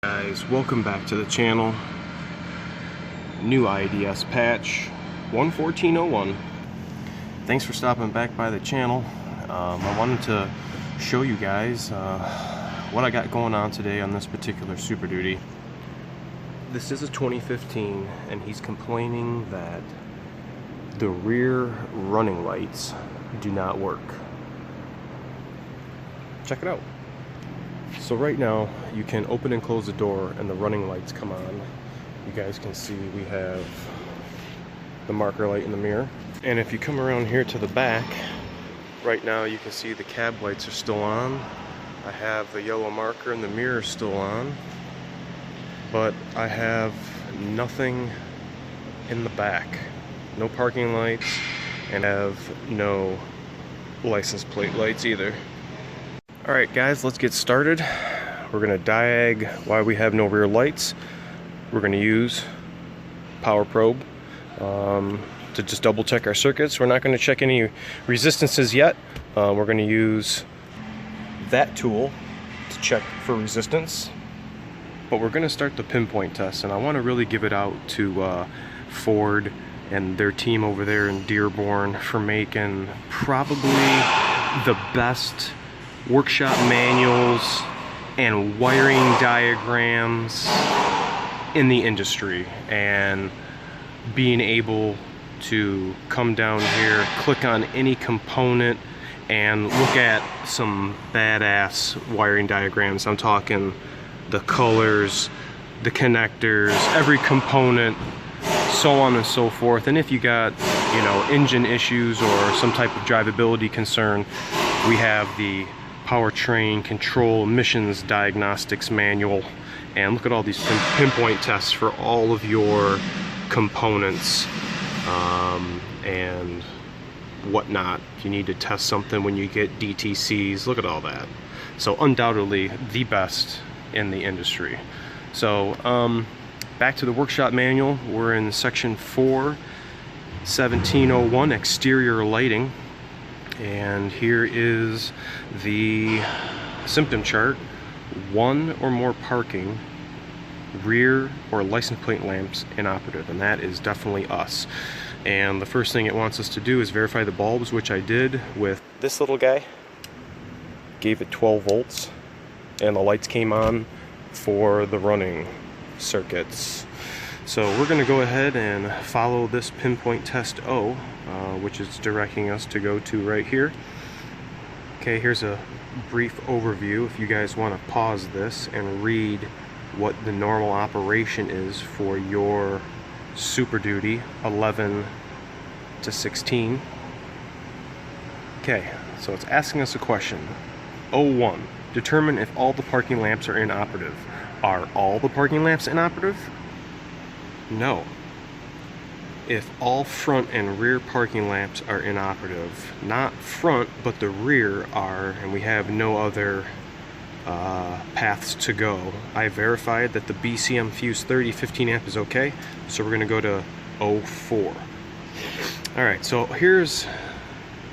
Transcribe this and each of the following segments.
Guys, welcome back to the channel. New IDS patch 11401. Thanks for stopping back by the channel. I wanted to show you guys what I got going on today on this particular Superduty. This is a 2015 and he's complaining that the rear running lights do not work. Check it out. So right now you can open and close the door and the running lights come on. You guys can see we have the marker light in the mirror. And if you come around here to the back, right now you can see the cab lights are still on. I have the yellow marker and the mirror still on. But I have nothing in the back. No parking lights, and I have no license plate lights either. Alright guys, let's get started. We're going to diag why we have no rear lights. We're going to use power probe to just double check our circuits. We're not going to check any resistances yet. We're going to use that tool to check for resistance. But we're going to start the pinpoint test, and I want to really give it out to Ford and their team over there in Dearborn for making probably the best workshop manuals and wiring diagrams in the industry, and being able to come down here, click on any component and look at some badass wiring diagrams. I'm talking the colors, the connectors, every component, so on and so forth. And if you got, you know, engine issues or some type of drivability concern, we have the powertrain control emissions diagnostics manual. And look at all these pinpoint tests for all of your components and whatnot. If you need to test something when you get DTCs, look at all that. So undoubtedly the best in the industry. So back to the workshop manual. We're in section 4, 1701, exterior lighting. And here is the symptom chart. One or more parking, rear or license plate lamps inoperative, and that is definitely us. And the first thing it wants us to do is verify the bulbs, which I did with this little guy. Gave it 12 volts and the lights came on for the running circuits. So we're going to go ahead and follow this pinpoint test O, which is directing us to go to right here. Okay, here's a brief overview if you guys want to pause this and read what the normal operation is for your Superduty 11 to 16. Okay, so it's asking us a question. O1, determine if all the parking lamps are inoperative. Are all the parking lamps inoperative? No. If all front and rear parking lamps are inoperative, not front but the rear are, and we have no other paths to go. I verified that the BCM fuse 30 15 amp is okay, so we're going to go to 04. Alright, so here's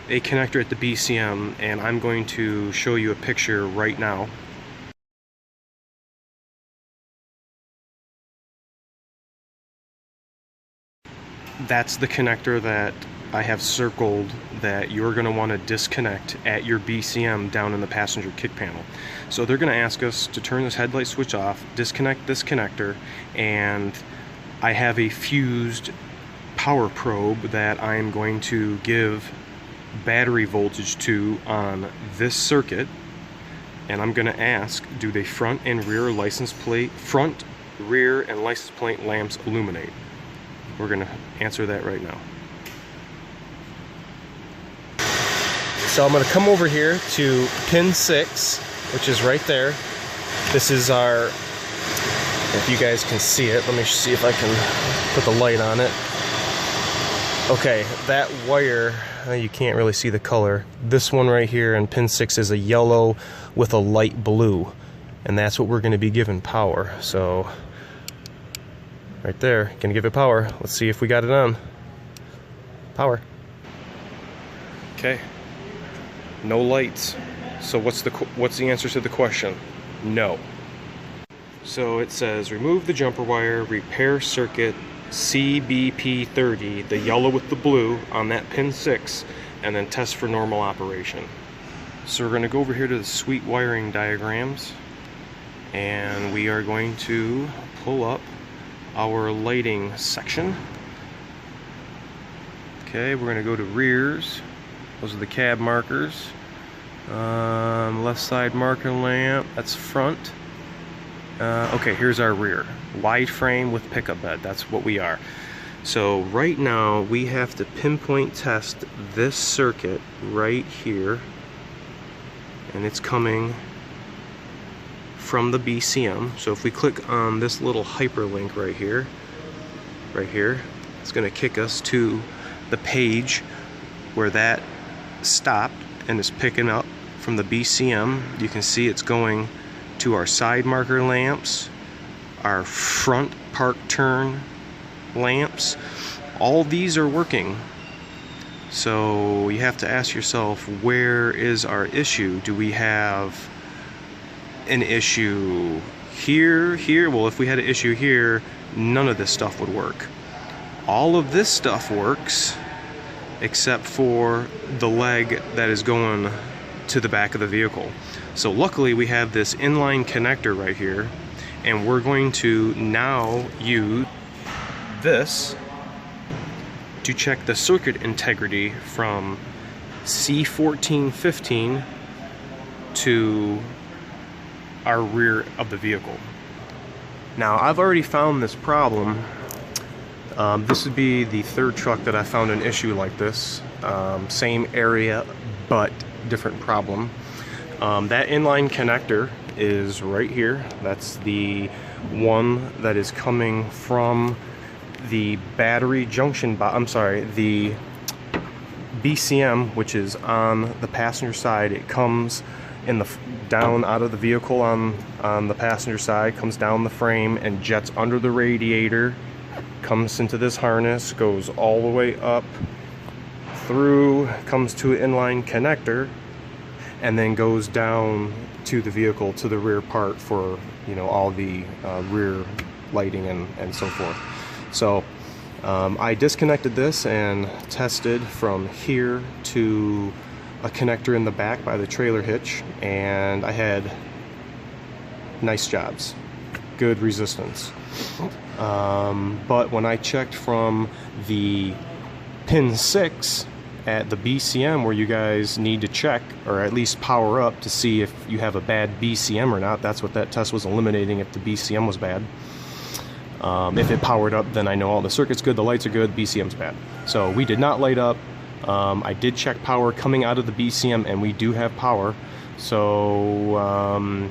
a connector at the BCM, and I'm going to show you a picture right now. That's the connector that I have circled that you're going to want to disconnect at your BCM down in the passenger kick panel. So they're going to ask us to turn this headlight switch off, disconnect this connector, and I have a fused power probe that I am going to give battery voltage to on this circuit, and I'm going to ask, do they front, rear, and license plate lamps illuminate? We're going to answer that right now. So I'm going to come over here to pin 6, which is right there. This is our, if you guys can see it, let me see if I can put the light on it. Okay, that wire, you can't really see the color. This one right here in pin 6 is a yellow with a light blue, and that's what we're going to be giving power. So right there, gonna give it power. Let's see if we got it on. Power. Okay. No lights. So what's the answer to the question? No. So it says remove the jumper wire, repair circuit CBP30, the yellow with the blue on that pin 6, and then test for normal operation. So we're going to go over here to the suite wiring diagrams, and we are going to pull up our lighting section. Okay, we're going to go to rears. Those are the cab markers. Left side marker lamp, that's front. Okay, here's our rear. Wide frame with pickup bed, that's what we are. So right now we have to pinpoint test this circuit right here, and it's coming from the BCM. So if we click on this little hyperlink right here, it's going to kick us to the page where that stopped and is picking up from the BCM. You can see it's going to our side marker lamps, our front park turn lamps. All these are working. So you have to ask yourself, where is our issue? Do we have an issue here? Well, if we had an issue here, none of this stuff would work. All of this stuff works except for the leg that is going to the back of the vehicle. So luckily we have this inline connector right here, and we're going to now use this to check the circuit integrity from C1415 to our rear of the vehicle. Now I've already found this problem. This would be the third truck that I found an issue like this. Same area but different problem. That inline connector is right here. That's the one that is coming from the battery junction, the BCM, which is on the passenger side. It comes in the down out of the vehicle on the passenger side, comes down the frame and jets under the radiator, comes into this harness, goes all the way up through, comes to an inline connector, and then goes down to the vehicle, to the rear part for, you know, all the rear lighting and so forth. So I disconnected this and tested from here to a connector in the back by the trailer hitch, and I had nice jobs, good resistance. But when I checked from the pin 6 at the BCM, where you guys need to check or at least power up to see if you have a bad BCM or not, that's what that test was eliminating, if the BCM was bad. If it powered up, then I know all the circuit's good, the lights are good, BCM's bad. So we did not light up. I did check power coming out of the BCM, and we do have power. So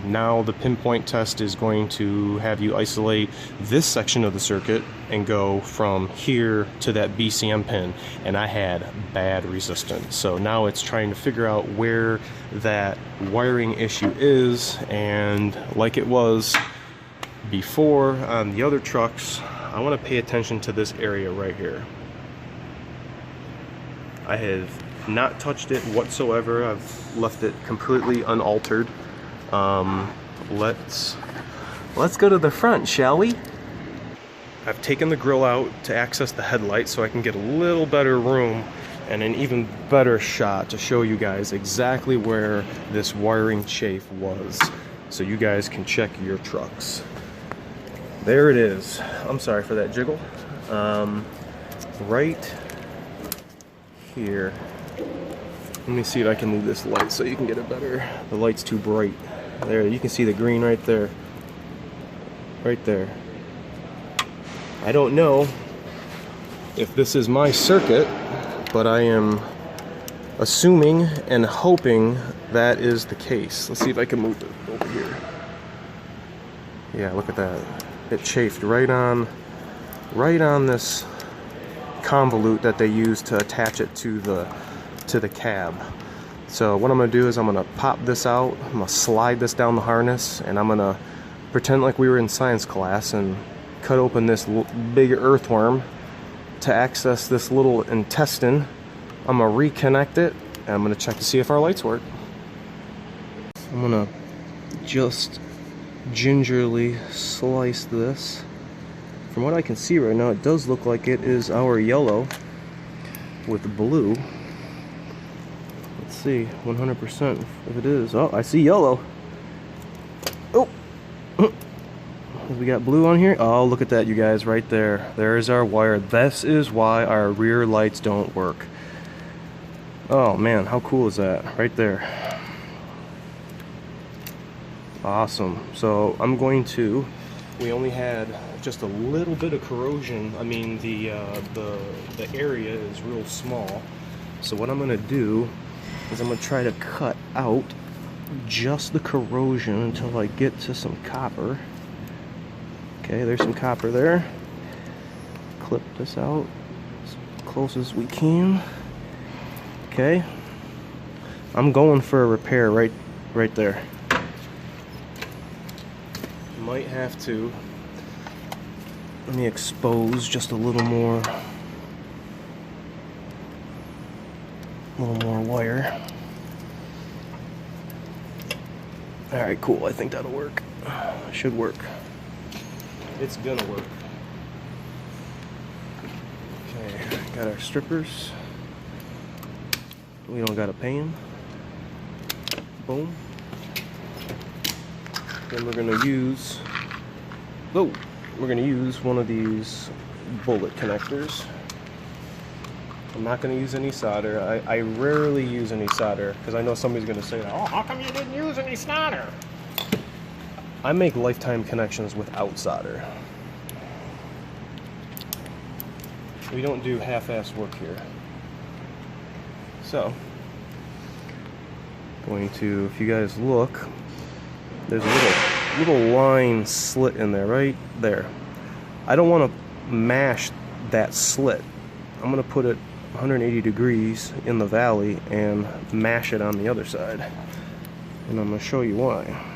now the pinpoint test is going to have you isolate this section of the circuit and go from here to that BCM pin, and I had bad resistance. So now it's trying to figure out where that wiring issue is, and like it was before on the other trucks, I want to pay attention to this area right here. I have not touched it whatsoever. I've left it completely unaltered. Let's go to the front, shall we? I've taken the grill out to access the headlight so I can get a little better room and an even better shot to show you guys exactly where this wiring chafe was, so you guys can check your trucks. There it is. I'm sorry for that jiggle. Right here. Let me see if I can move this light so you can get it better. The light's too bright. There, you can see the green right there. Right there. I don't know if this is my circuit, but I am assuming and hoping that is the case. Let's see if I can move it over here. Yeah, look at that. It chafed right on this convolute that they use to attach it to the cab. So what I'm going to do is I'm going to pop this out, I'm going to slide this down the harness, and I'm going to pretend like we were in science class and cut open this big earthworm to access this little intestine. I'm going to reconnect it, and I'm going to check to see if our lights work. I'm going to just gingerly slice this. From what I can see right now, it does look like it is our yellow with blue. Let's see, 100% if it is. Oh, I see yellow. Oh, we got blue on here. Oh, look at that, you guys, right there. There's our wire. This is why our rear lights don't work. Oh man, how cool is that? Right there. Awesome. So I'm going to, we only had just a little bit of corrosion. I mean, the area is real small. So what I'm gonna do is I'm gonna try to cut out just the corrosion until I get to some copper. Okay, there's some copper there. Clip this out as close as we can. Okay, I'm going for a repair right there. Might have to, let me expose just a little more wire. Alright, cool, I think that'll work. Should work. It's gonna work. Okay, got our strippers. We don't gotta pay them. Boom. Then we're gonna use, we're gonna use one of these bullet connectors. I'm not gonna use any solder. I rarely use any solder because I know somebody's gonna say, oh, how come you didn't use any solder? I make lifetime connections without solder. We don't do half-assed work here. So, going to, if you guys look, there's a little line slit in there, right there. I don't want to mash that slit. I'm going to put it 180 degrees in the valley and mash it on the other side. And I'm going to show you why.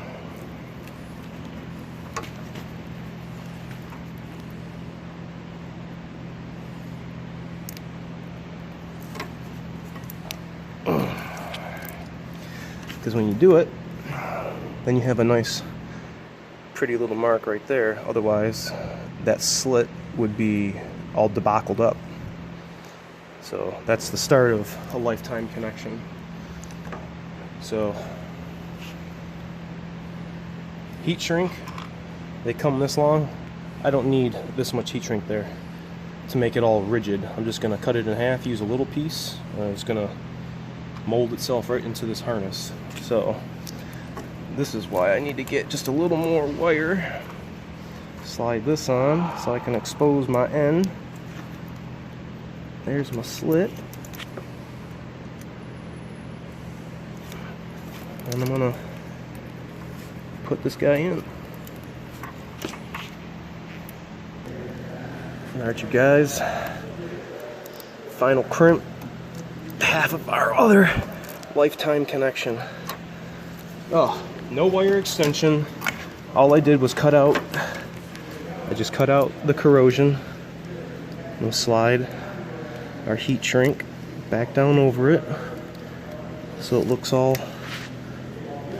Because when you do it, then you have a nice pretty little mark right there. Otherwise that slit would be all debacled up. So that's the start of a lifetime connection. So heat shrink, they come this long. I don't need this much heat shrink there to make it all rigid. I'm just going to cut it in half, use a little piece. It's going to mold itself right into this harness. So this is why I need to get just a little more wire. Slide this on so I can expose my end. There's my slit. And I'm gonna put this guy in. Alright, you guys. Final crimp. Half of our other lifetime connection. Oh, no wire extension. All I did was cut out, I just cut out the corrosion. We'll slide our heat shrink back down over it so it looks all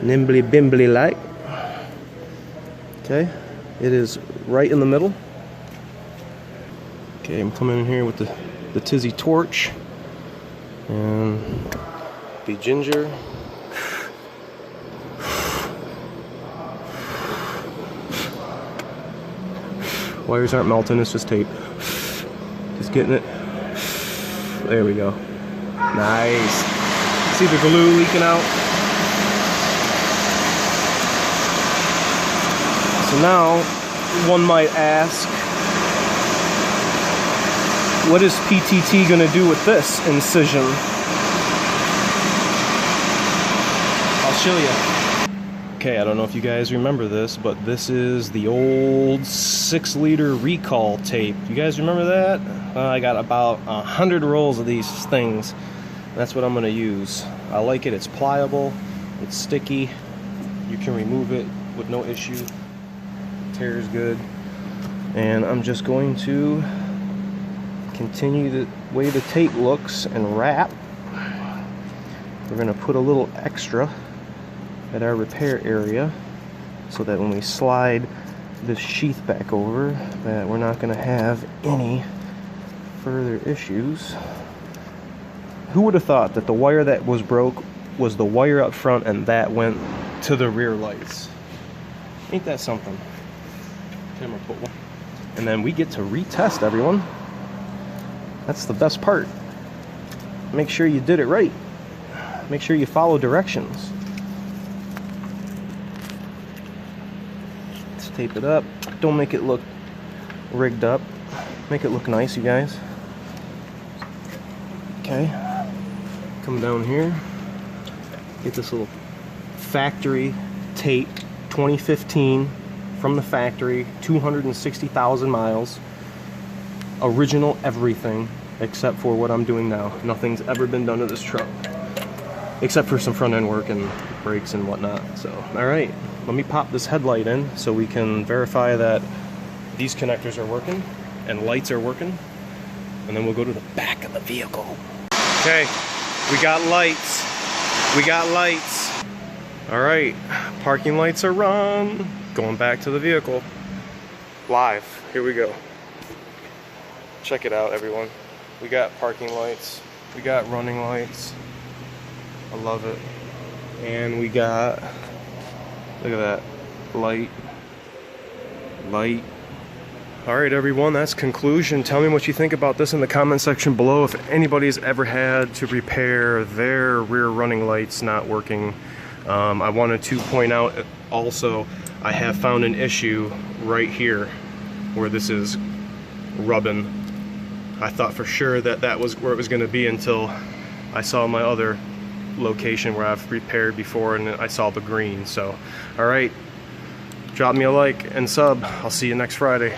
nimbly bimbly like. Okay, it is right in the middle. Okay, I'm coming in here with the Tizzy torch and be ginger. Wires aren't melting, it's just tape. Just getting it. There we go. Nice. See the glue leaking out? So now, one might ask, what is PTT gonna do with this incision? I'll show you. Okay, I don't know if you guys remember this, but this is the old 6-liter recall tape. You guys remember that? I got about 100 rolls of these things. That's what I'm gonna use. I like it, it's pliable, it's sticky. You can remove it with no issue. It tears good. And I'm just going to continue the way the tape looks and wrap. We're gonna put a little extra at our repair area so that when we slide this sheath back over, that we're not going to have any further issues. Who would have thought that the wire that was broke was the wire up front and that went to the rear lights? Ain't that something? Camera put one. And then we get to retest, everyone. That's the best part. Make sure you did it right. Make sure you follow directions. Let's tape it up. Don't make it look rigged up. Make it look nice, you guys. Okay. Come down here. Get this little factory tape, 2015, from the factory, 260,000 miles. Original everything, except for what I'm doing now. Nothing's ever been done to this truck, except for some front end work and brakes and whatnot. So, all right, let me pop this headlight in so we can verify that these connectors are working and lights are working, and then we'll go to the back of the vehicle. Okay, we got lights. We got lights. All right, parking lights are on. Going back to the vehicle. Live, here we go. Check it out, everyone. We got parking lights. We got running lights. I love it. And we got, look at that, light. All right, everyone, that's conclusion. Tell me what you think about this in the comment section below. If anybody's ever had to repair their rear running lights not working. I wanted to point out also, I have found an issue right here where this is rubbing. I thought for sure that that was where it was going to be until I saw my other location where I've repaired before and I saw the green. So, all right, drop me a like and sub. I'll see you next Friday.